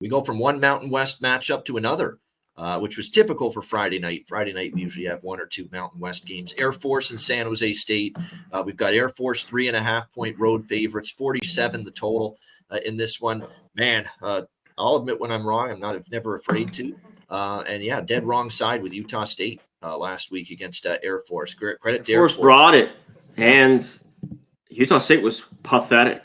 we go from one Mountain West matchup to another, which was typical for Friday night. Friday night, we usually have one or two Mountain West games. Air Force and San Jose State. We've got Air Force 3.5-point road favorites, 47 the total in this one. Man, I'll admit when I'm wrong. I'm never afraid to. And yeah, dead wrong side with Utah State last week against Air Force. Credit to Air Force. Brought it, and Utah State was pathetic.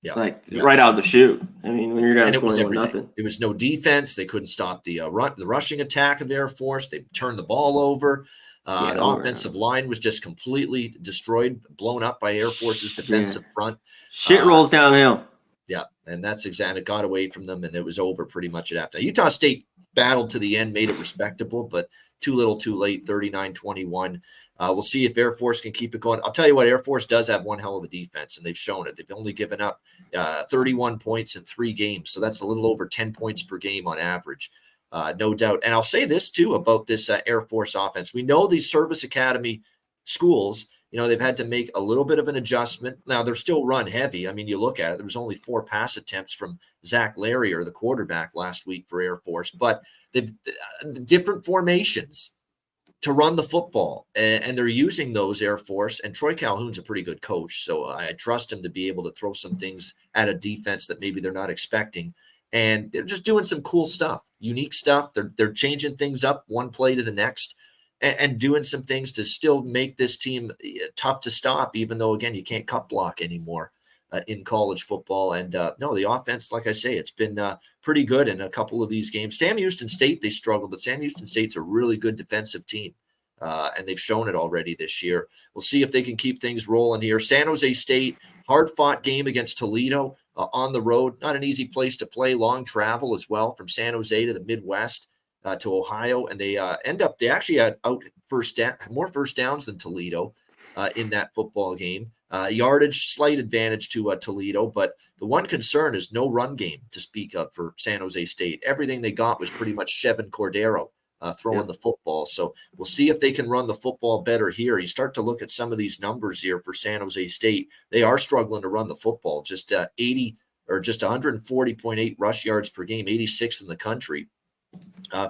Yeah, right out of the chute. I mean, when you're down 21-0. It was no defense. They couldn't stop the rushing attack of Air Force. They turned the ball over. The offensive line was just completely destroyed, blown up by Air Force's defensive front. Shit rolls downhill. Yeah, and that's exactly. It got away from them, and it was over pretty much at halftime. Utah State battled to the end, made it respectable, but too little too late, 39-21. We'll see if Air Force can keep it going. I'll tell you what, Air Force does have one hell of a defense, and they've shown it. They've only given up 31 points in 3 games, so that's a little over 10 points per game on average, no doubt. And I'll say this, too, about this Air Force offense. We know these service academy schools, they've had to make a little bit of an adjustment. Now, they're still run heavy. I mean, you look at it, there was only 4 pass attempts from Zach Larrier, the quarterback, last week for Air Force, but they've different formations to run the football, and they're using those, Air Force. And Troy Calhoun's a pretty good coach, so I trust him to be able to throw some things at a defense that maybe they're not expecting. And they're just doing some cool stuff, unique stuff. They're changing things up one play to the next, and doing some things to still make this team tough to stop, even though, again, you can't cut block anymore in college football. And no, the offense, like I say, it's been pretty good in a couple of these games. Sam Houston State, they struggled, but Sam Houston State's a really good defensive team, and they've shown it already this year. We'll see if they can keep things rolling here. San Jose State, hard-fought game against Toledo on the road. Not an easy place to play. Long travel as well from San Jose to the Midwest to Ohio, and they actually had more first downs than Toledo in that football game. Yardage, slight advantage to Toledo, but the one concern is no run game to speak of for San Jose State. Everything they got was pretty much Chevin Cordero throwing the football. So we'll see if they can run the football better here. You start to look at some of these numbers here for San Jose State. They are struggling to run the football, just 140.8 rush yards per game, 86th in the country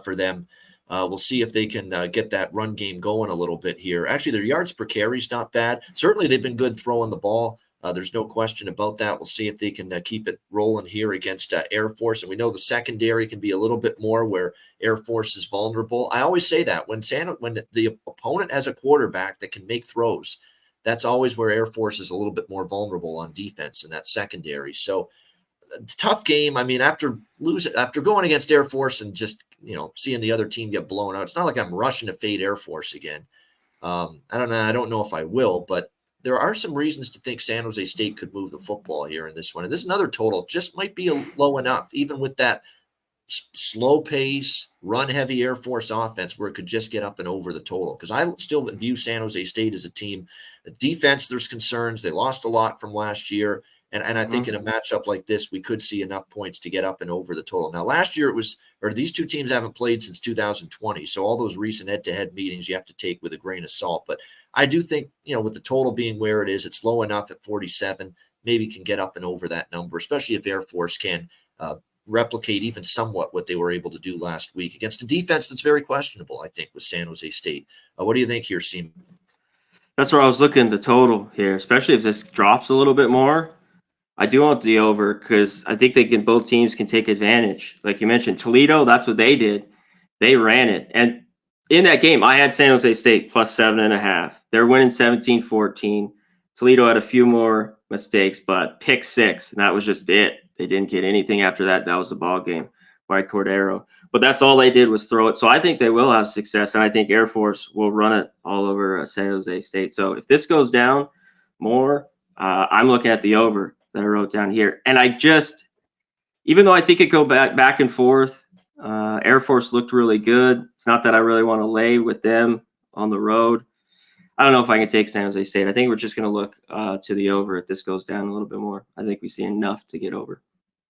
for them. We'll see if they can get that run game going a little bit here. Actually, their yards per carry is not bad. Certainly, they've been good throwing the ball. There's no question about that. We'll see if they can keep it rolling here against Air Force. And we know the secondary can be a little bit more where Air Force is vulnerable. I always say that when the opponent has a quarterback that can make throws, that's always where Air Force is a little bit more vulnerable on defense in that secondary. So tough game. I mean, after going against Air Force and just seeing the other team get blown out, it's not like I'm rushing to fade Air Force again. I don't know if I will, but there are some reasons to think San Jose State could move the football here in this one. And this is another total, just might be low enough, even with that slow pace, run heavy Air Force offense, where it could just get up and over the total. Because I still view San Jose State as a team. The defense, there's concerns. They lost a lot from last year. And I think in a matchup like this, we could see enough points to get up and over the total. Now, last year these two teams haven't played since 2020. So all those recent head-to-head meetings you have to take with a grain of salt. But I do think, with the total being where it is, it's low enough at 47, maybe can get up and over that number, especially if Air Force can replicate even somewhat what they were able to do last week against a defense that's very questionable, I think, with San Jose State. What do you think here, Seaman? That's where I was looking at the total here, especially if this drops a little bit more. I do want the over because I think both teams can take advantage. Like you mentioned, Toledo, that's what they did. They ran it. And in that game, I had San Jose State plus 7.5. They're winning 17-14. Toledo had a few more mistakes, but pick 6, and that was just it. They didn't get anything after that. That was the ball game by Cordero. But that's all they did was throw it. So I think they will have success, and I think Air Force will run it all over San Jose State. So if this goes down more, I'm looking at the over that I wrote down here. And even though I think it go back and forth, Air Force looked really good. It's not that I really want to lay with them on the road. I don't know if I can take San Jose State. I think we're just going to look to the over if this goes down a little bit more. I think we see enough to get over.